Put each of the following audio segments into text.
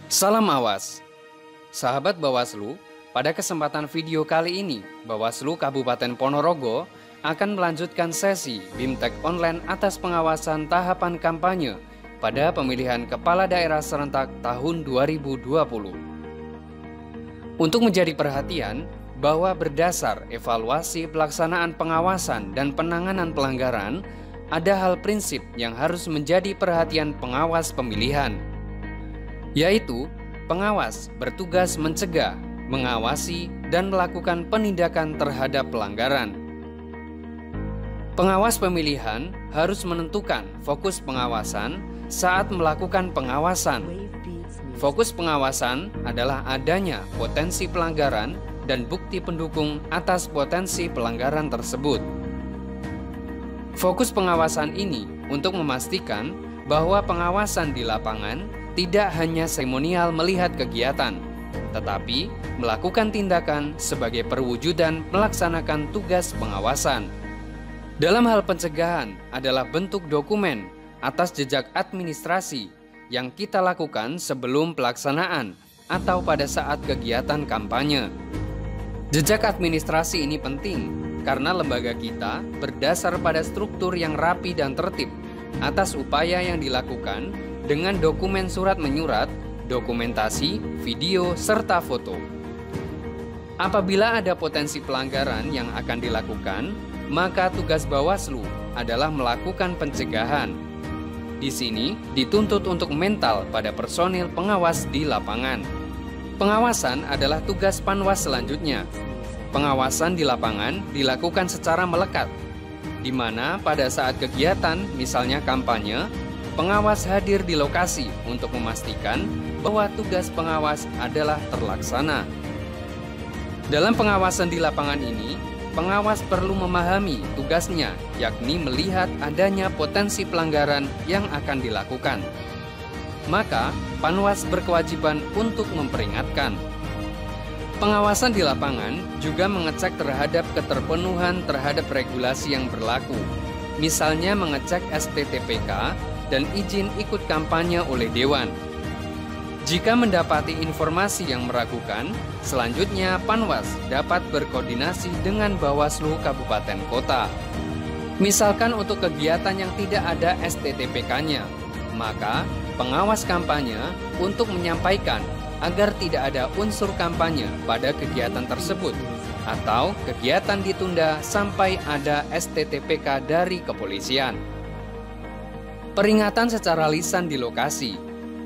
Salam awas, sahabat Bawaslu. Pada kesempatan video kali ini, Bawaslu Kabupaten Ponorogo akan melanjutkan sesi BIMTEK online atas pengawasan tahapan kampanye pada pemilihan kepala daerah serentak tahun 2020. Untuk menjadi perhatian bahwa berdasar evaluasi pelaksanaan pengawasan dan penanganan pelanggaran, ada hal prinsip yang harus menjadi perhatian pengawas pemilihan, yaitu pengawas bertugas mencegah, mengawasi, dan melakukan penindakan terhadap pelanggaran. Pengawas pemilihan harus menentukan fokus pengawasan saat melakukan pengawasan. Fokus pengawasan adalah adanya potensi pelanggaran dan bukti pendukung atas potensi pelanggaran tersebut. Fokus pengawasan ini untuk memastikan bahwa pengawasan di lapangan tidak hanya seremonial melihat kegiatan, tetapi melakukan tindakan sebagai perwujudan melaksanakan tugas pengawasan. Dalam hal pencegahan adalah bentuk dokumen atas jejak administrasi yang kita lakukan sebelum pelaksanaan atau pada saat kegiatan kampanye. Jejak administrasi ini penting karena lembaga kita berdasar pada struktur yang rapi dan tertib atas upaya yang dilakukan dengan dokumen surat menyurat, dokumentasi, video, serta foto. Apabila ada potensi pelanggaran yang akan dilakukan, maka tugas Bawaslu adalah melakukan pencegahan. Di sini dituntut untuk mental pada personil pengawas di lapangan. Pengawasan adalah tugas Panwas selanjutnya. Pengawasan di lapangan dilakukan secara melekat, di mana pada saat kegiatan, misalnya kampanye, pengawas hadir di lokasi untuk memastikan bahwa tugas pengawas adalah terlaksana. Dalam pengawasan di lapangan ini, pengawas perlu memahami tugasnya, yakni melihat adanya potensi pelanggaran yang akan dilakukan. Maka, Panwas berkewajiban untuk memperingatkan. Pengawasan di lapangan juga mengecek terhadap keterpenuhan terhadap regulasi yang berlaku, misalnya mengecek STTPK dan izin ikut kampanye oleh Dewan. Jika mendapati informasi yang meragukan, selanjutnya Panwas dapat berkoordinasi dengan Bawaslu Kabupaten Kota. Misalkan untuk kegiatan yang tidak ada STTPK-nya, maka pengawas kampanye untuk menyampaikan agar tidak ada unsur kampanye pada kegiatan tersebut, atau kegiatan ditunda sampai ada STTPK dari kepolisian. Peringatan secara lisan di lokasi,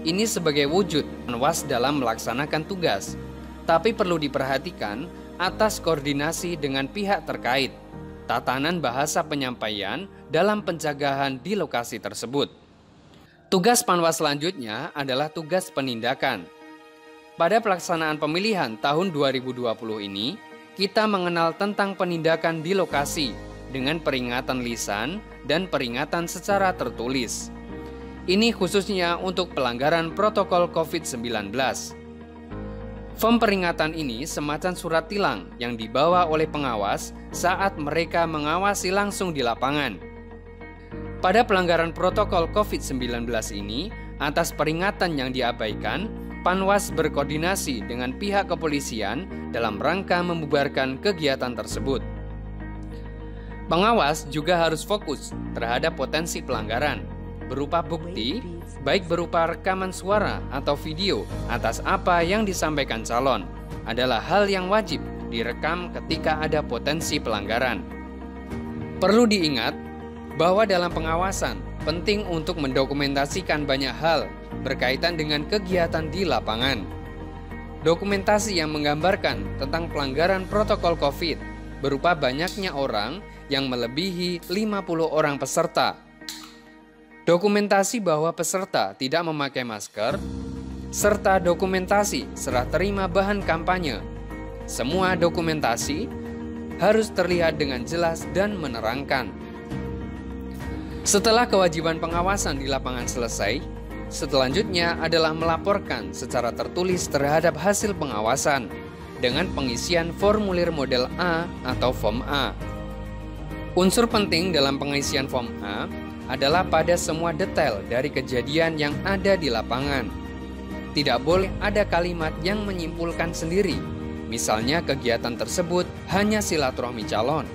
ini sebagai wujud Panwas dalam melaksanakan tugas, tapi perlu diperhatikan atas koordinasi dengan pihak terkait, tatanan bahasa penyampaian dalam pencegahan di lokasi tersebut. Tugas Panwas selanjutnya adalah tugas penindakan. Pada pelaksanaan pemilihan tahun 2020 ini, kita mengenal tentang penindakan di lokasi dengan peringatan lisan dan peringatan secara tertulis. Ini khususnya untuk pelanggaran protokol COVID-19. Form peringatan ini semacam surat tilang yang dibawa oleh pengawas saat mereka mengawasi langsung di lapangan. Pada pelanggaran protokol COVID-19 ini, atas peringatan yang diabaikan, Panwas berkoordinasi dengan pihak kepolisian dalam rangka membubarkan kegiatan tersebut. Pengawas juga harus fokus terhadap potensi pelanggaran, berupa bukti, baik berupa rekaman suara atau video atas apa yang disampaikan calon, adalah hal yang wajib direkam ketika ada potensi pelanggaran. Perlu diingat bahwa dalam pengawasan penting untuk mendokumentasikan banyak hal berkaitan dengan kegiatan di lapangan. Dokumentasi yang menggambarkan tentang pelanggaran protokol COVID berupa banyaknya orang yang melebihi 50 orang peserta. Dokumentasi bahwa peserta tidak memakai masker, serta dokumentasi serah terima bahan kampanye. Semua dokumentasi harus terlihat dengan jelas dan menerangkan. Setelah kewajiban pengawasan di lapangan selesai, selanjutnya adalah melaporkan secara tertulis terhadap hasil pengawasan dengan pengisian formulir model A atau Form A. Unsur penting dalam pengisian Form A adalah pada semua detail dari kejadian yang ada di lapangan. Tidak boleh ada kalimat yang menyimpulkan sendiri. Misalnya kegiatan tersebut hanya silaturahmi calon.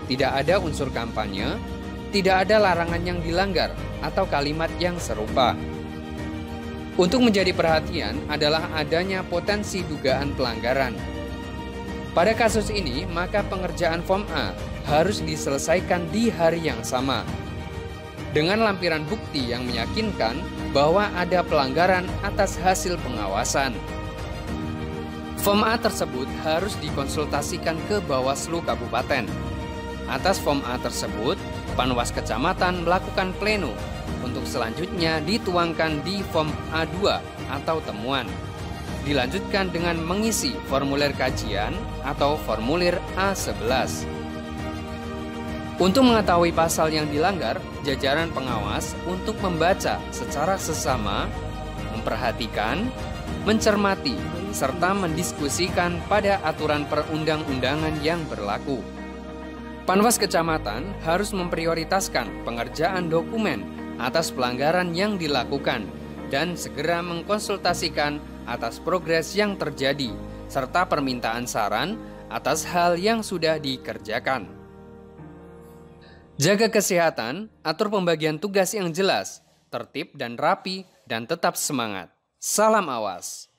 Tidak ada unsur kampanye, tidak ada larangan yang dilanggar atau kalimat yang serupa. Untuk menjadi perhatian adalah adanya potensi dugaan pelanggaran. Pada kasus ini, maka pengerjaan Form A harus diselesaikan di hari yang sama, dengan lampiran bukti yang meyakinkan bahwa ada pelanggaran atas hasil pengawasan. Form A tersebut harus dikonsultasikan ke Bawaslu Kabupaten. Atas Form A tersebut, Panwas Kecamatan melakukan pleno untuk selanjutnya dituangkan di Form A2 atau temuan. Dilanjutkan dengan mengisi formulir kajian atau formulir A11. Untuk mengetahui pasal yang dilanggar, jajaran pengawas untuk membaca secara sesama, memperhatikan, mencermati, serta mendiskusikan pada aturan perundang-undangan yang berlaku. Panwas Kecamatan harus memprioritaskan pengerjaan dokumen atas pelanggaran yang dilakukan dan segera mengkonsultasikan atas progres yang terjadi, serta permintaan saran atas hal yang sudah dikerjakan. Jaga kesehatan, atur pembagian tugas yang jelas, tertib dan rapi, dan tetap semangat. Salam awas.